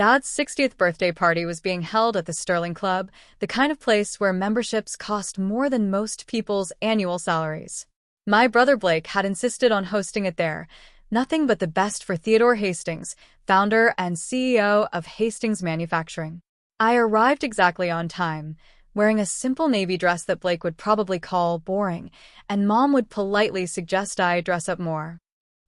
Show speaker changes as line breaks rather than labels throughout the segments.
Dad's 60th birthday party was being held at the Sterling Club, the kind of place where memberships cost more than most people's annual salaries. My brother Blake had insisted on hosting it there. Nothing but the best for Theodore Hastings, founder and CEO of Hastings Manufacturing. I arrived exactly on time, wearing a simple navy dress that Blake would probably call boring, and Mom would politely suggest I dress up more.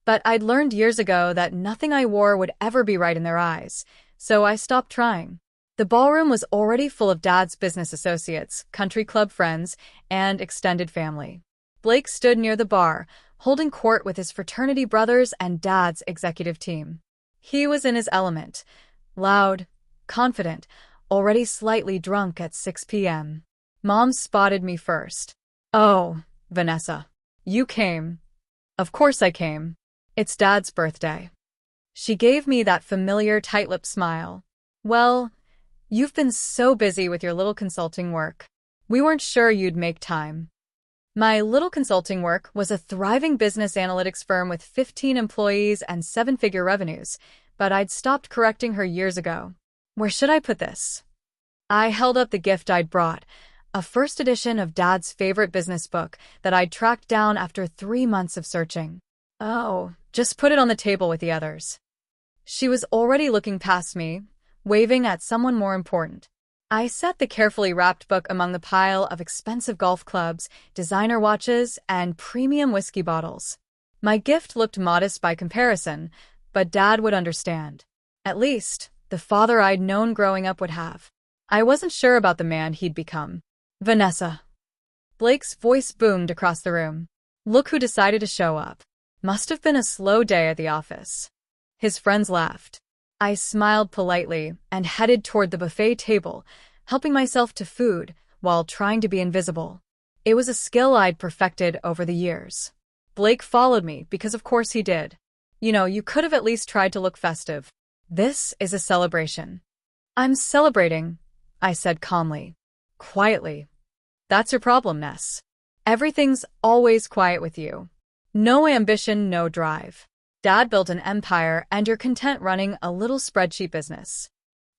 But I'd learned years ago that nothing I wore would ever be right in their eyes, so I stopped trying. The ballroom was already full of Dad's business associates, country club friends, and extended family. Blake stood near the bar, holding court with his fraternity brothers and Dad's executive team. He was in his element, loud, confident, already slightly drunk at 6 p.m. Mom spotted me first. "Oh, Vanessa. You came." "Of course I came. It's Dad's birthday." She gave me that familiar tight-lipped smile. "Well, you've been so busy with your little consulting work. We weren't sure you'd make time." My little consulting work was a thriving business analytics firm with 15 employees and seven-figure revenues, but I'd stopped correcting her years ago. "Where should I put this?" I held up the gift I'd brought, a first edition of Dad's favorite business book that I'd tracked down after 3 months of searching. "Oh, just put it on the table with the others." She was already looking past me, waving at someone more important. I set the carefully wrapped book among the pile of expensive golf clubs, designer watches, and premium whiskey bottles. My gift looked modest by comparison, but Dad would understand. At least, the father I'd known growing up would have. I wasn't sure about the man he'd become. "Vanessa." Blake's voice boomed across the room. "Look who decided to show up. Must have been a slow day at the office." His friends laughed. I smiled politely and headed toward the buffet table, helping myself to food while trying to be invisible. It was a skill I'd perfected over the years. Blake followed me because of course he did. You could have at least tried to look festive. This is a celebration." "I'm celebrating," I said calmly. Quietly. "That's your problem, Ness. Everything's always quiet with you. No ambition, no drive. Dad built an empire and you're content running a little spreadsheet business."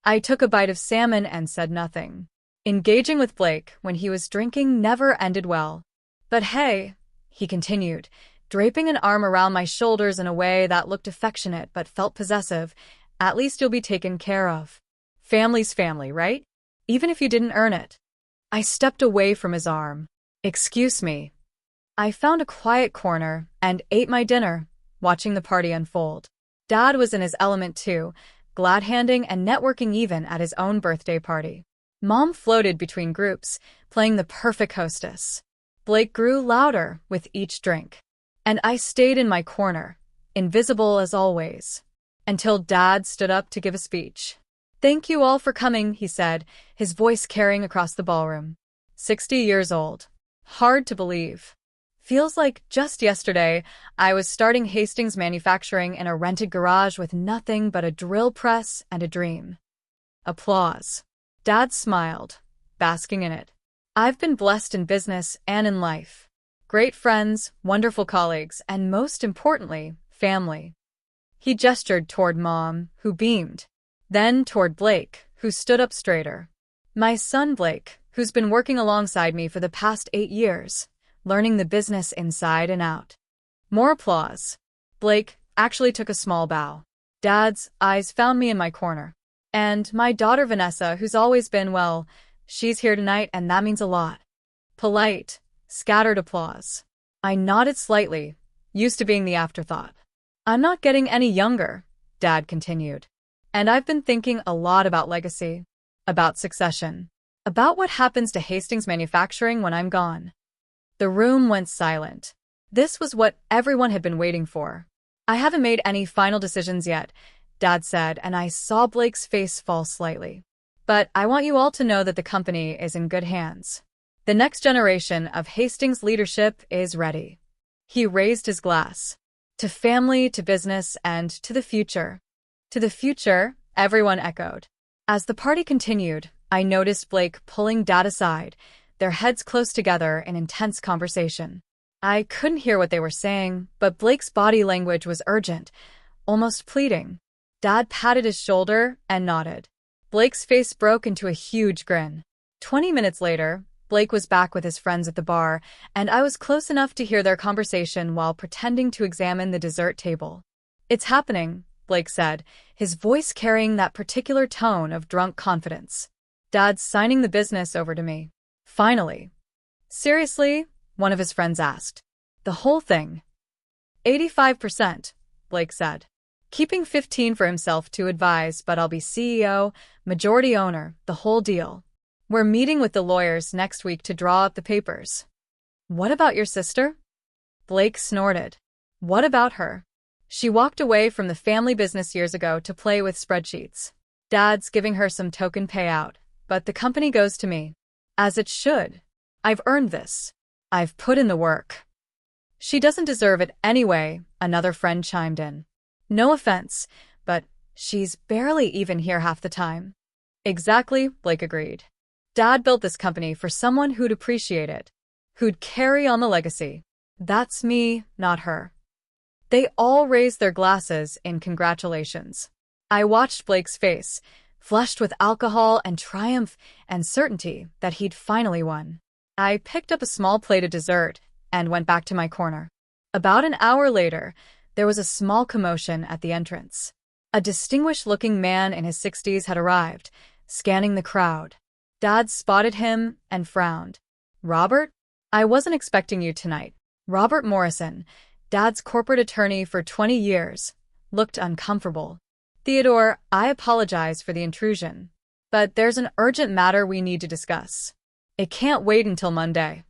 I took a bite of salmon and said nothing. Engaging with Blake when he was drinking never ended well. "But hey," he continued, draping an arm around my shoulders in a way that looked affectionate but felt possessive, "at least you'll be taken care of. Family's family, right? Even if you didn't earn it." I stepped away from his arm. "Excuse me." I found a quiet corner and ate my dinner, watching the party unfold. Dad was in his element too, glad-handing and networking even at his own birthday party. Mom floated between groups, playing the perfect hostess. Blake grew louder with each drink. And I stayed in my corner, invisible as always, until Dad stood up to give a speech. "Thank you all for coming," he said, his voice carrying across the ballroom. 60 years old. Hard to believe. Feels like just yesterday, I was starting Hastings Manufacturing in a rented garage with nothing but a drill press and a dream. Applause. Dad smiled, basking in it. "I've been blessed in business and in life. Great friends, wonderful colleagues, and most importantly, family." He gestured toward Mom, who beamed. Then toward Blake, who stood up straighter. "My son Blake, who's been working alongside me for the past 8 years. Learning the business inside and out." More applause. Blake actually took a small bow. Dad's eyes found me in my corner. "And my daughter Vanessa, who's always been, well, she's here tonight and that means a lot." Polite, scattered applause. I nodded slightly, used to being the afterthought. "I'm not getting any younger," Dad continued. "And I've been thinking a lot about legacy, about succession, about what happens to Hastings Manufacturing when I'm gone." The room went silent. This was what everyone had been waiting for. "I haven't made any final decisions yet," Dad said, and I saw Blake's face fall slightly. "But I want you all to know that the company is in good hands. The next generation of Hastings leadership is ready." He raised his glass. "To family, to business, and to the future." "To the future," everyone echoed. As the party continued, I noticed Blake pulling Dad aside, their heads close together in intense conversation. I couldn't hear what they were saying, but Blake's body language was urgent, almost pleading. Dad patted his shoulder and nodded. Blake's face broke into a huge grin. 20 minutes later, Blake was back with his friends at the bar, and I was close enough to hear their conversation while pretending to examine the dessert table. "It's happening," Blake said, his voice carrying that particular tone of drunk confidence. "Dad's signing the business over to me. Finally." "Seriously?" one of his friends asked. "The whole thing?" 85%, Blake said. "Keeping 15 for himself to advise, but I'll be CEO, majority owner, the whole deal. We're meeting with the lawyers next week to draw up the papers." "What about your sister?" Blake snorted. "What about her? She walked away from the family business years ago to play with spreadsheets. Dad's giving her some token payout, but the company goes to me. As it should. I've earned this. I've put in the work." "She doesn't deserve it anyway," another friend chimed in. "No offense, but she's barely even here half the time." "Exactly," Blake agreed. "Dad built this company for someone who'd appreciate it, who'd carry on the legacy. That's me, not her." They all raised their glasses in congratulations. I watched Blake's face, flushed with alcohol and triumph and certainty that he'd finally won. I picked up a small plate of dessert and went back to my corner. About an hour later, there was a small commotion at the entrance. A distinguished-looking man in his 60s had arrived, scanning the crowd. Dad spotted him and frowned. "Robert? I wasn't expecting you tonight." Robert Morrison, Dad's corporate attorney for 20 years, looked uncomfortable. "Theodore, I apologize for the intrusion, but there's an urgent matter we need to discuss. It can't wait until Monday."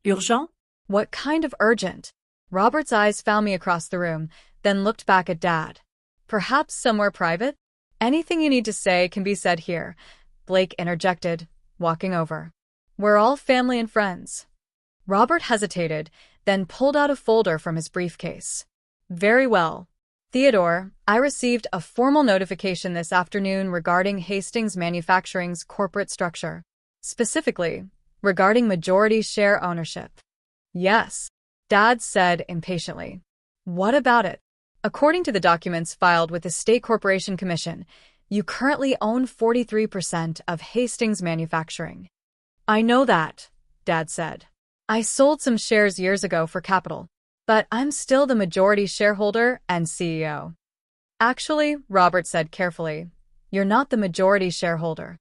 Urgent?
"What kind of urgent?" Robert's eyes found me across the room, then looked back at Dad. "Perhaps somewhere private?" "Anything you need to say can be said here," Blake interjected, walking over. "We're all family and friends." Robert hesitated, then pulled out a folder from his briefcase. "Very well. Theodore, I received a formal notification this afternoon regarding Hastings Manufacturing's corporate structure. Specifically, regarding majority share ownership." "Yes," Dad said impatiently. "What about it?" "According to the documents filed with the State Corporation Commission, you currently own 43% of Hastings Manufacturing." "I know that," Dad said. "I sold some shares years ago for capital, but I'm still the majority shareholder and CEO." "Actually," Robert said carefully, "you're not the majority shareholder."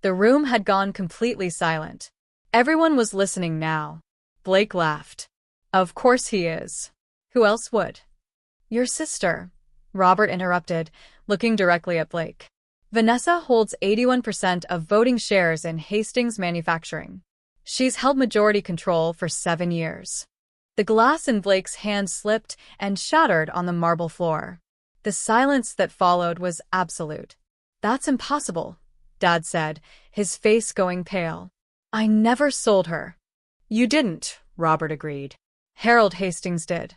The room had gone completely silent. Everyone was listening now. Blake laughed. "Of course he is. Who else would?" "Your sister," Robert interrupted, looking directly at Blake. "Vanessa holds 81% of voting shares in Hastings Manufacturing. She's held majority control for 7 years." The glass in Blake's hand slipped and shattered on the marble floor. The silence that followed was absolute. "That's impossible," Dad said, his face going pale. "I never sold her." "You didn't," Robert agreed. "Harold Hastings did."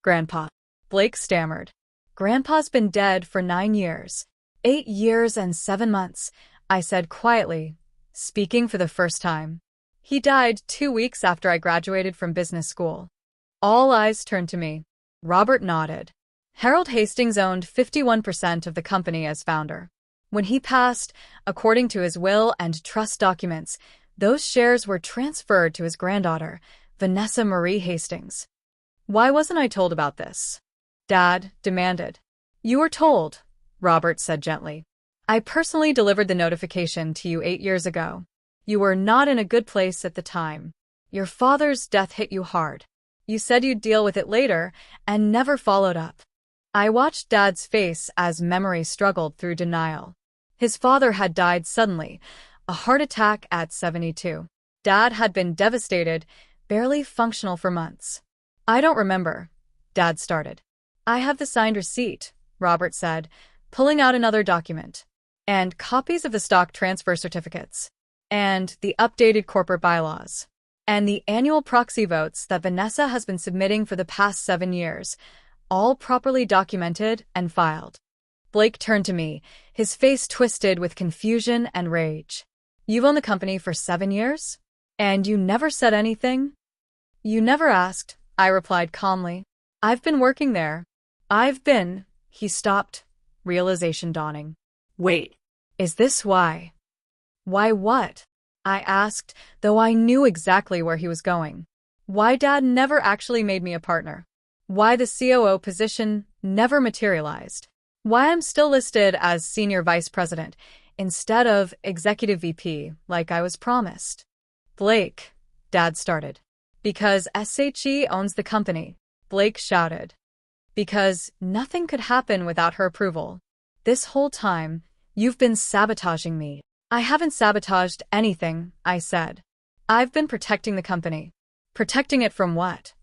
"Grandpa," Blake stammered. "Grandpa's been dead for 9 years. 8 years and 7 months, I said quietly, speaking for the first time. "He died 2 weeks after I graduated from business school." All eyes turned to me. Robert nodded. "Harold Hastings owned 51% of the company as founder. When he passed, according to his will and trust documents, those shares were transferred to his granddaughter, Vanessa Marie Hastings." "Why wasn't I told about this?" Dad demanded. "You were told," Robert said gently. "I personally delivered the notification to you 8 years ago. You were not in a good place at the time. Your father's death hit you hard. You said you'd deal with it later and never followed up." I watched Dad's face as memory struggled through denial. His father had died suddenly, a heart attack at 72. Dad had been devastated, barely functional for months. "I don't remember," Dad started. "I have the signed receipt," Robert said, pulling out another document. "And copies of the stock transfer certificates. And the updated corporate bylaws. And the annual proxy votes that Vanessa has been submitting for the past 7 years, all properly documented and filed." Blake turned to me, his face twisted with confusion and rage. "You've owned the company for 7 years? And you never said anything?" "You never asked," I replied calmly. "I've been working there." He stopped. realization dawning.
Wait,
Is this why? Why what? I asked, though I knew exactly where he was going. Why Dad never actually made me a partner? Why the COO position never materialized? Why I'm still listed as Senior Vice President instead of Executive VP like I was promised? Blake, Dad started. Because SHE owns the company, Blake shouted. Because nothing could happen without her approval. This whole time, you've been sabotaging me. I haven't sabotaged anything, I said. I've been protecting the company. Protecting it from what?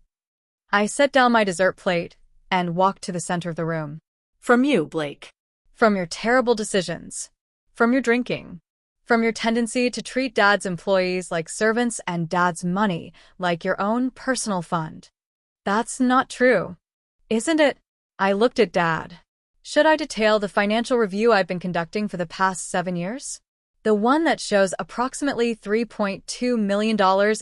I set down my dessert plate and walked to the center of the room.
from you, Blake.
From your terrible decisions. From your drinking. From your tendency to treat Dad's employees like servants and Dad's money like your own personal fund. That's not true. Isn't it? I looked at Dad. Should I detail the financial review I've been conducting for the past 7 years? The one that shows approximately $3.2 million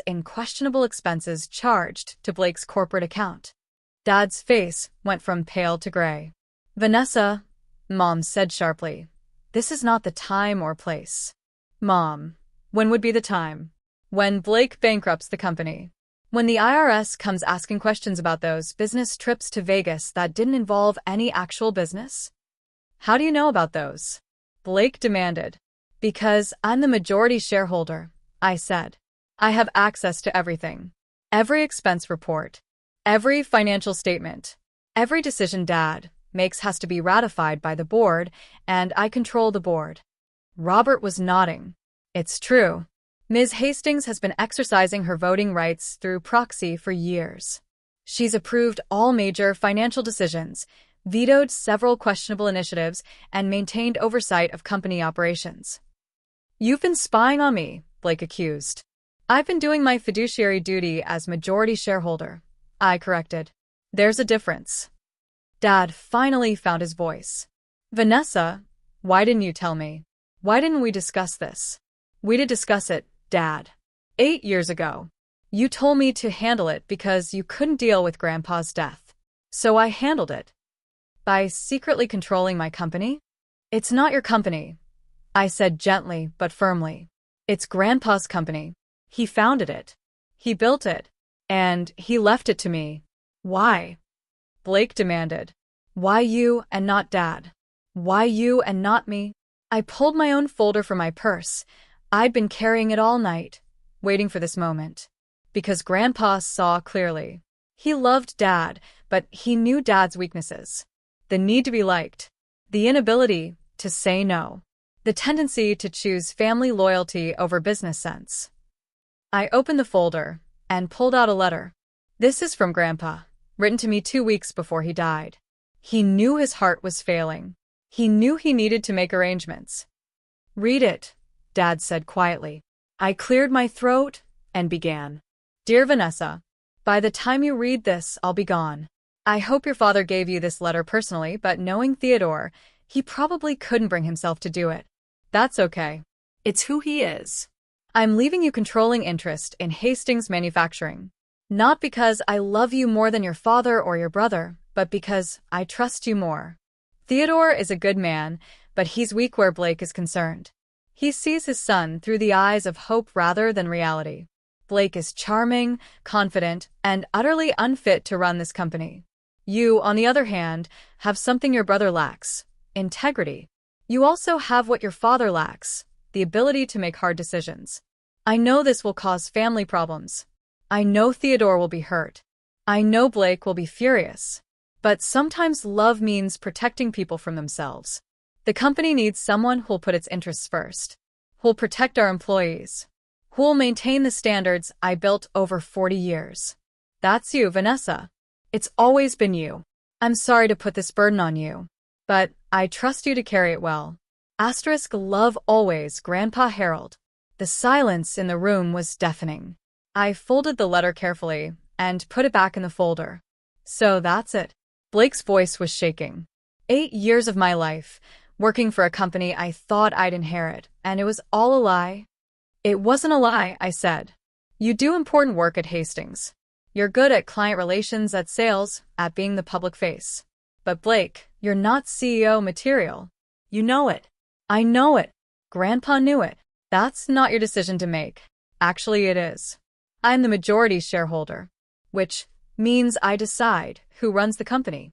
in questionable expenses charged to Blake's corporate account. Dad's face went from pale to gray. Vanessa, Mom said sharply, this is not the time or place. Mom, when would be the time? When Blake bankrupts the company. When the IRS comes asking questions about those business trips to Vegas that didn't involve any actual business? How do you know about those? Blake demanded. Because I'm the majority shareholder, I said. I have access to everything. Every expense report. Every financial statement. Every decision Dad makes has to be ratified by the board, and I control the board. Robert was nodding. It's true. Ms. Hastings has been exercising her voting rights through proxy for years. She's approved all major financial decisions, vetoed several questionable initiatives, and maintained oversight of company operations. You've been spying on me, Blake accused. I've been doing my fiduciary duty as majority shareholder, I corrected. There's a difference. Dad finally found his voice. Vanessa, why didn't you tell me? Why didn't we discuss this? We did discuss it, Dad. 8 years ago. You told me to handle it because you couldn't deal with Grandpa's death. So I handled it. By secretly controlling my company? It's not your company, I said gently but firmly. It's Grandpa's company. He founded it. He built it. And he left it to me. Why? Blake demanded. Why you and not Dad? Why you and not me? I pulled my own folder from my purse. I'd been carrying it all night, waiting for this moment. Because Grandpa saw clearly. He loved Dad, but he knew Dad's weaknesses. The need to be liked. The inability to say no. The tendency to choose family loyalty over business sense. I opened the folder and pulled out a letter. This is from Grandpa, written to me 2 weeks before he died. He knew his heart was failing. He knew he needed to make arrangements. Read it, Dad said quietly. I cleared my throat and began. Dear Vanessa, by the time you read this, I'll be gone. I hope your father gave you this letter personally, but knowing Theodore, he probably couldn't bring himself to do it. That's okay.
It's who he is.
I'm leaving you controlling interest in Hastings Manufacturing. Not because I love you more than your father or your brother, but because I trust you more. Theodore is a good man, but he's weak where Blake is concerned. He sees his son through the eyes of hope rather than reality. Blake is charming, confident, and utterly unfit to run this company. You, on the other hand, have something your brother lacks: integrity. You also have what your father lacks: the ability to make hard decisions. I know this will cause family problems. I know Theodore will be hurt. I know Blake will be furious. But sometimes love means protecting people from themselves. The company needs someone who'll put its interests first, who'll protect our employees, who'll maintain the standards I built over 40 years. That's you, Vanessa. It's always been you. I'm sorry to put this burden on you, but I trust you to carry it well. Love always, Grandpa Harold. The silence in the room was deafening. I folded the letter carefully and put it back in the folder. So that's it. Blake's voice was shaking. 8 years of my life, working for a company I thought I'd inherit, and it was all a lie. It wasn't a lie, I said. You do important work at Hastings. You're good at client relations, at sales, at being the public face. But Blake, you're not CEO material.
You know it.
I know it. Grandpa knew it. That's not your decision to make. Actually, it is. I'm the majority shareholder, which means I decide who runs the company.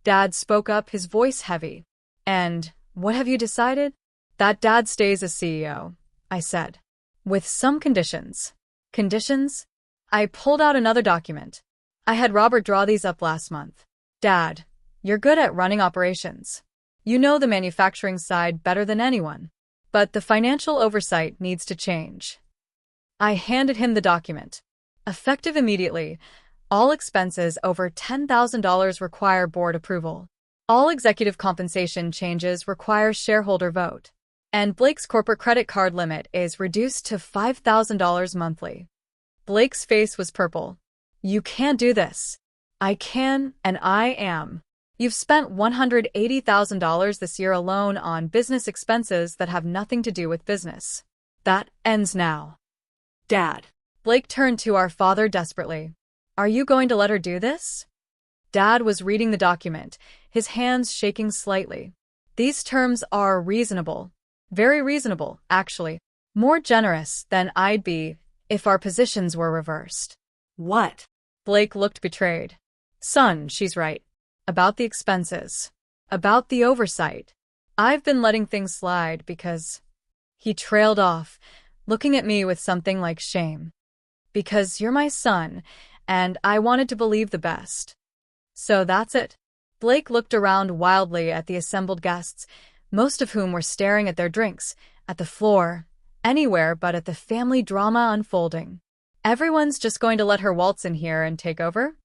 Dad spoke up, his voice heavy. And what have you decided? That Dad stays as CEO, I said. With some conditions. Conditions? I pulled out another document. I had Robert draw these up last month. Dad, you're good at running operations. You know the manufacturing side better than anyone. But the financial oversight needs to change. I handed him the document. Effective immediately, all expenses over $10,000 require board approval. All executive compensation changes require shareholder vote. And Blake's corporate credit card limit is reduced to $5,000 monthly. Blake's face was purple. You can't do this. I can, and I am. You've spent $180,000 this year alone on business expenses that have nothing to do with business. That ends now.
Dad.
Blake turned to our father desperately. Are you going to let her do this? Dad was reading the document, his hands shaking slightly. These terms are reasonable. Very reasonable, actually. More generous than I'd be if our positions were reversed.
What?
Blake looked betrayed. Son, she's right. About the expenses. About the oversight. I've been letting things slide because... He trailed off, looking at me with something like shame. Because you're my son, and I wanted to believe the best. So that's it. Blake looked around wildly at the assembled guests, most of whom were staring at their drinks, at the floor, anywhere but at the family drama unfolding. Everyone's just going to let her waltz in here and take over?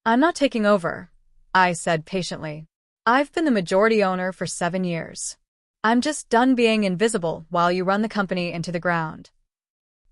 I'm not taking over, I said patiently. I've been the majority owner for 7 years. I'm just done being invisible while you run the company into the ground.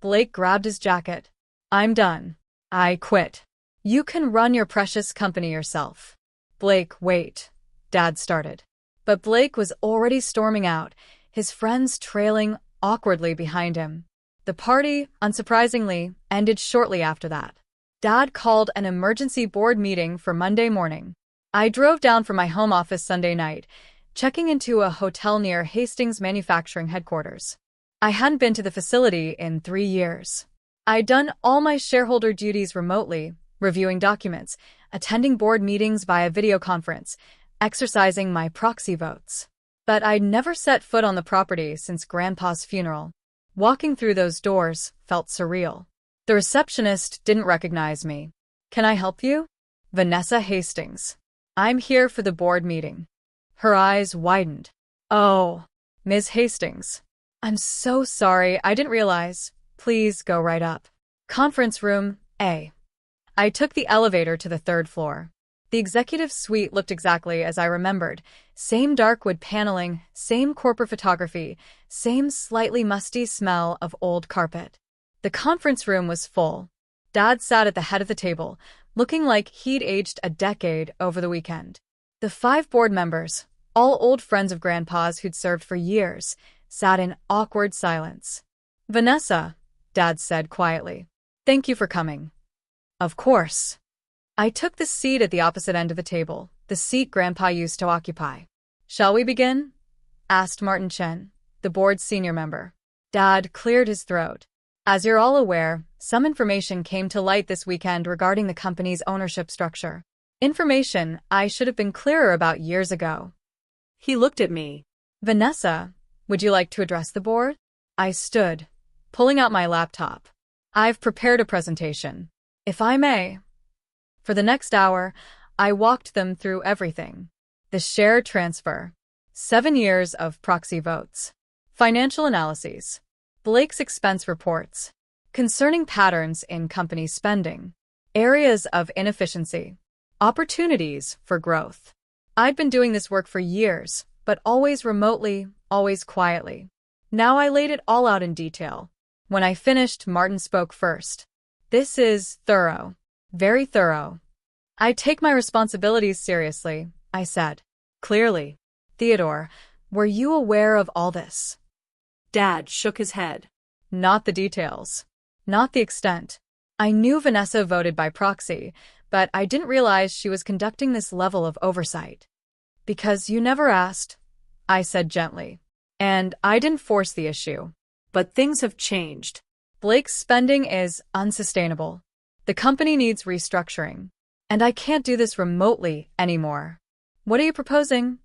Blake grabbed his jacket. I'm done. I quit. You can run your precious company yourself. Blake, wait. Dad started. But Blake was already storming out, his friends trailing awkwardly behind him. The party, unsurprisingly, ended shortly after that. Dad called an emergency board meeting for Monday morning. I drove down from my home office Sunday night, checking into a hotel near Hastings Manufacturing Headquarters. I hadn't been to the facility in 3 years. I'd done all my shareholder duties remotely, reviewing documents, attending board meetings via video conference, exercising my proxy votes. But I'd never set foot on the property since Grandpa's funeral. Walking through those doors felt surreal. The receptionist didn't recognize me. Can I help you? Vanessa Hastings. I'm here for the board meeting. Her eyes widened. Oh, Ms. Hastings. I'm so sorry, I didn't realize. Please go right up. Conference room, A. I took the elevator to the 3rd floor. The executive suite looked exactly as I remembered. Same dark wood paneling, same corporate photography, same slightly musty smell of old carpet. The conference room was full. Dad sat at the head of the table, looking like he'd aged a decade over the weekend. The 5 board members, all old friends of Grandpa's who'd served for years, sat in awkward silence. Vanessa, Dad said quietly. Thank you for coming. Of course. I took the seat at the opposite end of the table, the seat Grandpa used to occupy. Shall we begin? Asked Martin Chen, the board's senior member. Dad cleared his throat. As you're all aware, some information came to light this weekend regarding the company's ownership structure. Information I should have been clearer about years ago.
He looked at me.
Vanessa, would you like to address the board? I stood, pulling out my laptop. I've prepared a presentation. If I may. For the next hour, I walked them through everything. The share transfer. 7 years of proxy votes. Financial analyses. Blake's expense reports. Concerning patterns in company spending. Areas of inefficiency. Opportunities for growth. I'd been doing this work for years, but always remotely, always quietly. Now I laid it all out in detail. When I finished, Martin spoke first. This is thorough. Very thorough. I take my responsibilities seriously, I said. Clearly. Theodore, were you aware of all this?
Dad shook his head.
Not the details. Not the extent. I knew Vanessa voted by proxy, but I didn't realize she was conducting this level of oversight. Because you never asked, I said gently. And I didn't force the issue.
But things have changed.
Blake's spending is unsustainable. The company needs restructuring. And I can't do this remotely anymore. What are you proposing?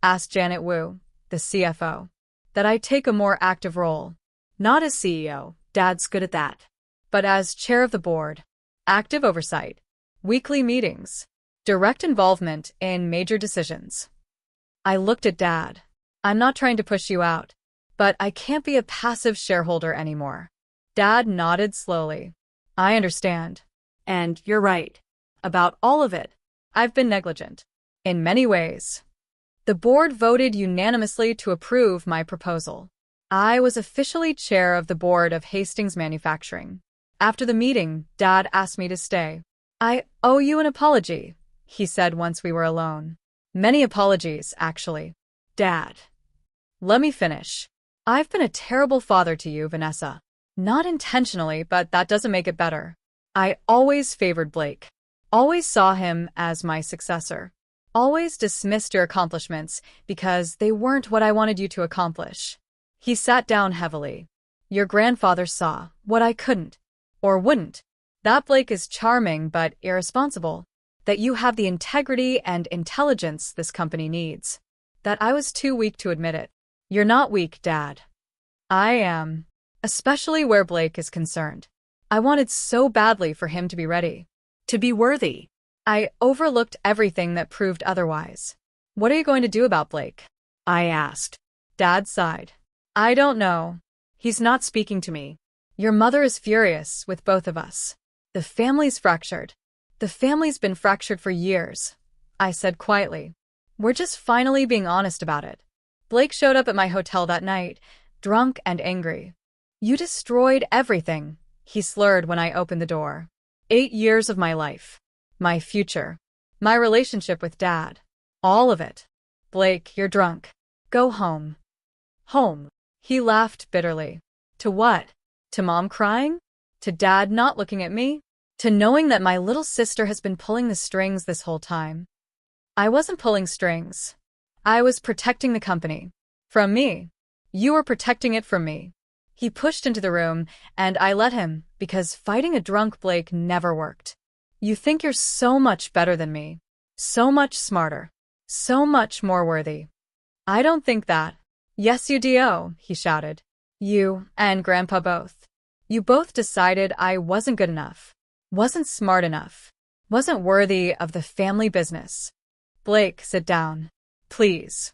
Asked Janet Wu, the CFO. That I take a more active role.
Not as CEO. Dad's good at that.
But as chair of the board. Active oversight. Weekly meetings. Direct involvement in major decisions. I looked at Dad. I'm not trying to push you out, but I can't be a passive shareholder anymore. Dad nodded slowly. I understand.
And you're right. About all of it.
I've been negligent. In many ways. The board voted unanimously to approve my proposal. I was officially chair of the board of Hastings Manufacturing. After the meeting, Dad asked me to stay. I owe you an apology, he said once we were alone. Many apologies, actually. Dad. Let me finish. I've been a terrible father to you, Vanessa. Not intentionally, but that doesn't make it better. I always favored Blake. Always saw him as my successor. Always dismissed your accomplishments because they weren't what I wanted you to accomplish. He sat down heavily. Your grandfather saw what I couldn't. Or wouldn't. That Blake is charming but irresponsible. That you have the integrity and intelligence this company needs. That I was too weak to admit it. You're not weak, Dad. I am. Especially where Blake is concerned. I wanted so badly for him to be ready.
To be worthy.
I overlooked everything that proved otherwise. What are you going to do about Blake?
I asked.
Dad sighed. I don't know. He's not speaking to me. Your mother is furious with both of us. The family's fractured. The family's been fractured for years, I said quietly. We're just finally being honest about it. Blake showed up at my hotel that night, drunk and angry. You destroyed everything, he slurred when I opened the door. 8 years of my life. My future. My relationship with Dad. All of it. Blake, you're drunk. Go home. Home. He laughed bitterly. To what? To Mom crying? To Dad not looking at me? To knowing that my little sister has been pulling the strings this whole time? I wasn't pulling strings. I was protecting the company. From me. You were protecting it from me. He pushed into the room, and I let him, because fighting a drunk Blake never worked. You think you're so much better than me. So much smarter. So much more worthy. I don't think that. Yes, you do, he shouted. You and Grandpa both. You both decided I wasn't good enough. Wasn't smart enough. Wasn't worthy of the family business. Blake, sit down. Please.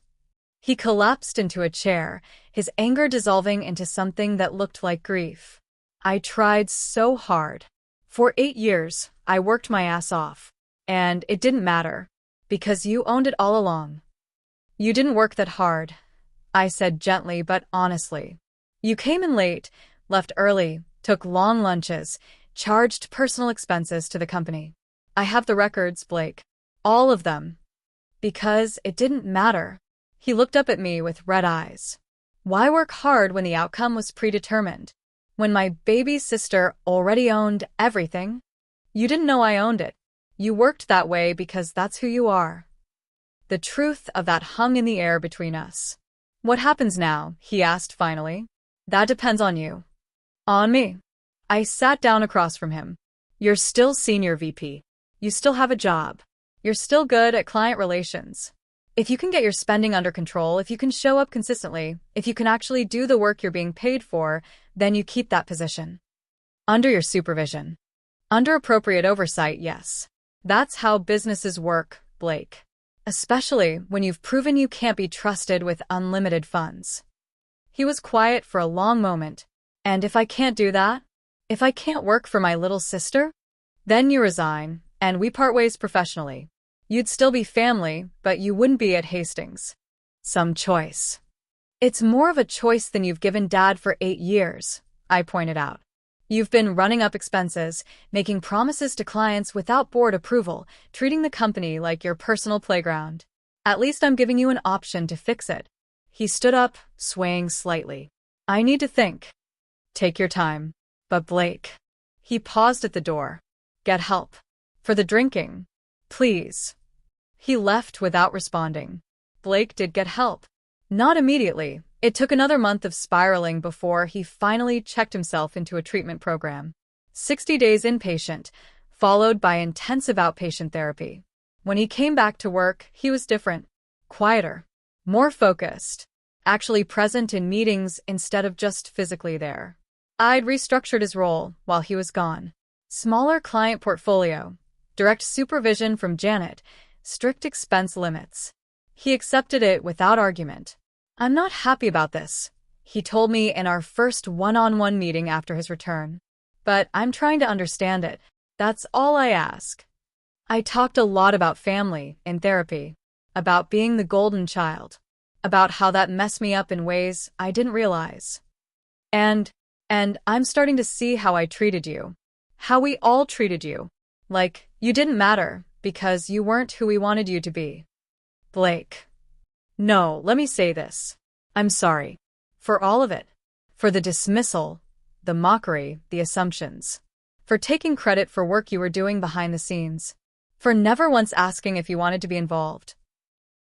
He collapsed into a chair, his anger dissolving into something that looked like grief. I tried so hard. For 8 years, I worked my ass off. And it didn't matter. Because you owned it all along. You didn't work that hard, I said gently but honestly. You came in late, left early, took long lunches, charged personal expenses to the company. I have the records, Blake. All of them. Because it didn't matter. He looked up at me with red eyes. Why work hard when the outcome was predetermined? When my baby sister already owned everything? You didn't know I owned it. You worked that way because that's who you are. The truth of that hung in the air between us. What happens now? He asked finally. That depends on you. On me. I sat down across from him. You're still senior VP. You still have a job. You're still good at client relations. If you can get your spending under control, if you can show up consistently, if you can actually do the work you're being paid for, then you keep that position. Under your supervision. Under appropriate oversight, yes. That's how businesses work, Blake. Especially when you've proven you can't be trusted with unlimited funds. He was quiet for a long moment. And if I can't do that? If I can't work for my little sister? Then you resign, and we part ways professionally. You'd still be family, but you wouldn't be at Hastings. Some choice. It's more of a choice than you've given Dad for 8 years, I pointed out. You've been running up expenses, making promises to clients without board approval, treating the company like your personal playground. At least I'm giving you an option to fix it. He stood up, swaying slightly. I need to think. Take your time. But Blake. He paused at the door. Get help. For the drinking. Please. He left without responding. Blake did get help. Not immediately. It took another month of spiraling before he finally checked himself into a treatment program. 60 days inpatient, followed by intensive outpatient therapy. When he came back to work, he was different. Quieter. More focused. Actually present in meetings instead of just physically there. I'd restructured his role while he was gone. Smaller client portfolio. Direct supervision from Janet. Strict expense limits. He accepted it without argument. "I'm not happy about this," he told me in our first one-on-one meeting after his return. "But I'm trying to understand it. That's all I ask." I talked a lot about family in therapy, about being the golden child, about how that messed me up in ways I didn't realize. And I'm starting to see how I treated you. How we all treated you. Like, you didn't matter because you weren't who we wanted you to be. Blake. No, let me say this. I'm sorry. For all of it. For the dismissal, the mockery, the assumptions. For taking credit for work you were doing behind the scenes. For never once asking if you wanted to be involved.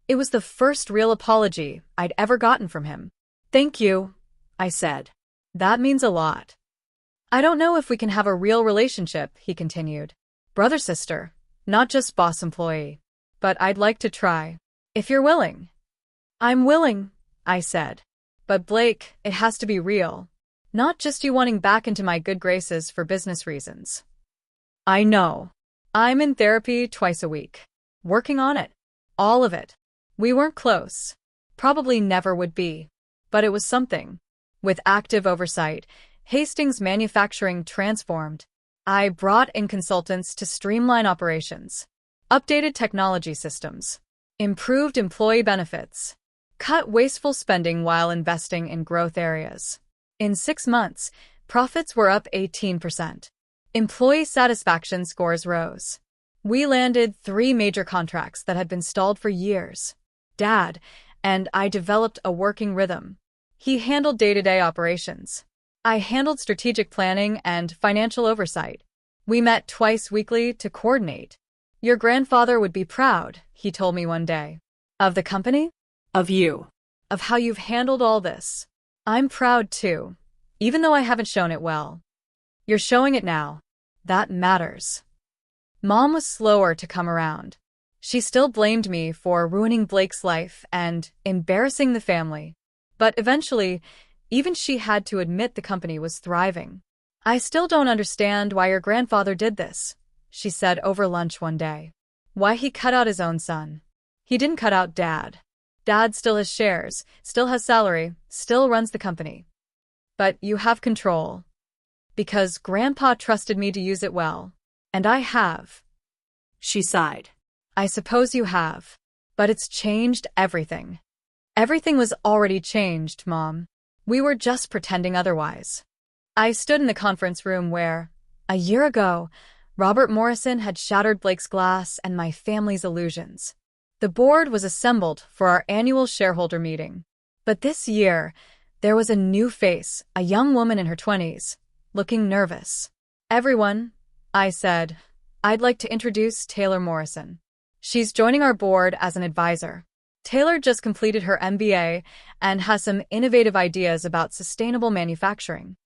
It was the first real apology I'd ever gotten from him. "Thank you," I said. "That means a lot." "I don't know if we can have a real relationship," he continued. "Brother-sister, not just boss-employee. But I'd like to try. If you're willing." "I'm willing," I said. "But Blake, it has to be real. Not just you wanting back into my good graces for business reasons." "I know. I'm in therapy twice a week. Working on it. All of it. We weren't close. Probably never would be. But it was something. With active oversight, Hastings Manufacturing transformed. I brought in consultants to streamline operations. Updated technology systems. Improved employee benefits. Cut wasteful spending while investing in growth areas. In 6 months, profits were up 18%. Employee satisfaction scores rose. We landed 3 major contracts that had been stalled for years. Dad and I developed a working rhythm. He handled day-to-day operations. I handled strategic planning and financial oversight. We met twice weekly to coordinate. "Your grandfather would be proud," he told me one day. "Of the company?"
Of you.
"Of how you've handled all this." "I'm proud too, even though I haven't shown it well." "You're showing it now. That matters." Mom was slower to come around. She still blamed me for ruining Blake's life and embarrassing the family. But eventually, even she had to admit the company was thriving. "I still don't understand why your grandfather did this," she said over lunch one day. "Why he cut out his own son. He didn't cut out Dad. Dad still has shares, still has salary, still runs the company. But you have control. Because Grandpa trusted me to use it well. And I have."
She sighed.
"I suppose you have. But it's changed everything." "Everything was already changed, Mom. We were just pretending otherwise." I stood in the conference room where, a year ago, Robert Morrison had shattered Blake's glass and my family's illusions. The board was assembled for our annual shareholder meeting. But this year, there was a new face, a young woman in her 20s, looking nervous. "Everyone," I said, "I'd like to introduce Taylor Morrison. She's joining our board as an advisor." Taylor just completed her MBA and has some innovative ideas about sustainable manufacturing.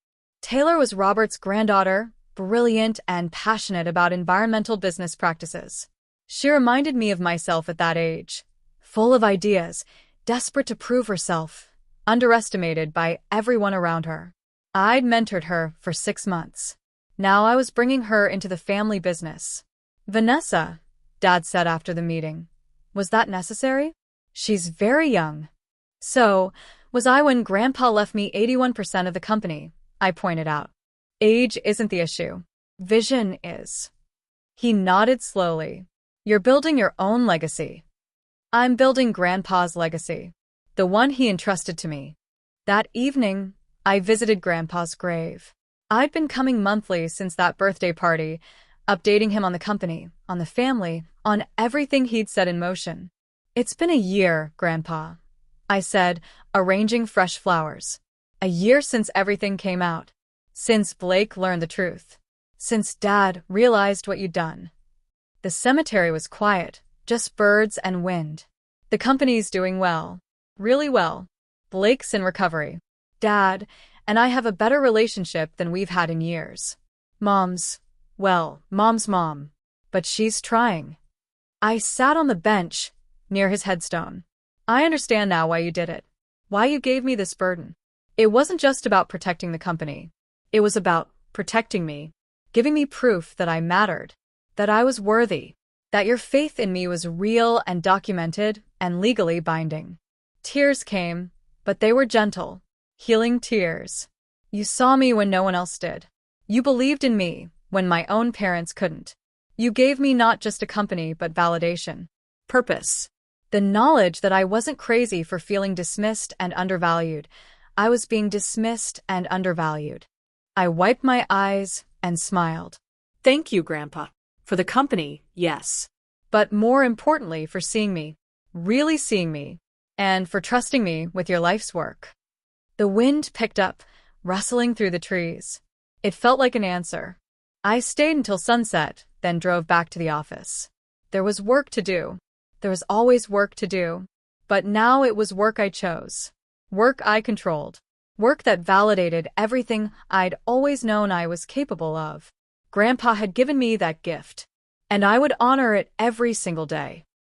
Taylor was Robert's granddaughter, brilliant and passionate about environmental business practices. She reminded me of myself at that age, full of ideas, desperate to prove herself, underestimated by everyone around her. I'd mentored her for 6 months. Now I was bringing her into the family business. "Vanessa," Dad said after the meeting, "was that necessary? She's very young." "So, was I when Grandpa left me 81% of the company," I pointed out. "Age isn't the issue. Vision is." He nodded slowly. "You're building your own legacy." "I'm building Grandpa's legacy. The one he entrusted to me." That evening, I visited Grandpa's grave. I'd been coming monthly since that birthday party, updating him on the company, on the family, on everything he'd set in motion. "It's been a year, Grandpa," I said, arranging fresh flowers. "A year since everything came out. Since Blake learned the truth. Since Dad realized what you'd done." The cemetery was quiet, just birds and wind. The company's doing well. Really well. Blake's in recovery. Dad and I have a better relationship than we've had in years. Mom's mom. But she's trying. I sat on the bench near his headstone. I understand now why you did it. Why you gave me this burden. It wasn't just about protecting the company. It was about protecting me, giving me proof that I mattered, that I was worthy, that your faith in me was real and documented and legally binding. Tears came, but they were gentle, healing tears. You saw me when no one else did. You believed in me when my own parents couldn't. You gave me not just a company but validation. Purpose. The knowledge that I wasn't crazy for feeling dismissed and undervalued. I was being dismissed and undervalued. I wiped my eyes and smiled.
Thank you, Grandpa. For the company, yes.
But more importantly, for seeing me, really seeing me, and for trusting me with your life's work. The wind picked up, rustling through the trees. It felt like an answer. I stayed until sunset, then drove back to the office. There was work to do. There was always work to do. But now it was work I chose. Work I controlled. Work that validated everything I'd always known I was capable of. Grandpa had given me that gift, and I would honor it every single day.